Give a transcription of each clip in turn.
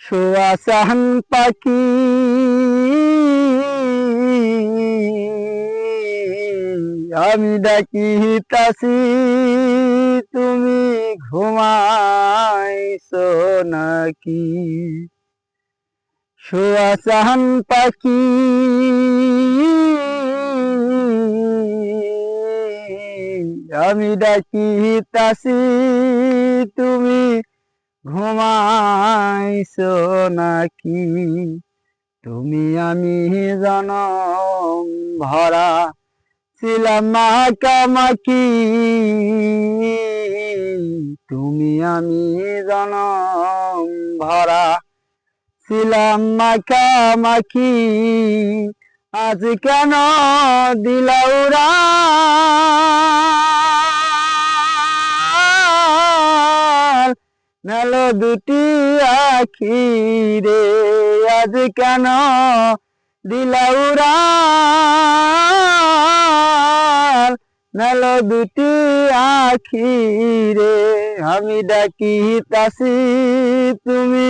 শোয়াশান পাখি আমি ডাকিতাছি তুমি ঘুমাইছো নাকি? শোয়াশান পাখি আমি ডাকিতাছি তুমি ঘুমাইছো নাকি? তুমি আমি জনম ভরা ছিলাম মাখামাখি, তুমি আমি জনম ভরা ছিলাম মাখামাখি, আজ কেন দিলা উড়াল মেলো দুটি আখি রে? আজ কেন দিলা উড়াল মেলো দুটি আখি রে? আমি ডাকিতাছি তুমি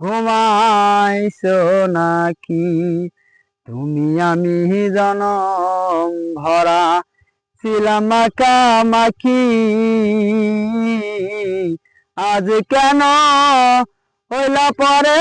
ঘুমাইছো নাকি? তুমি আমি জনম ভরা ছিলাম মাখামাখি, আজ কেন হইলা পরে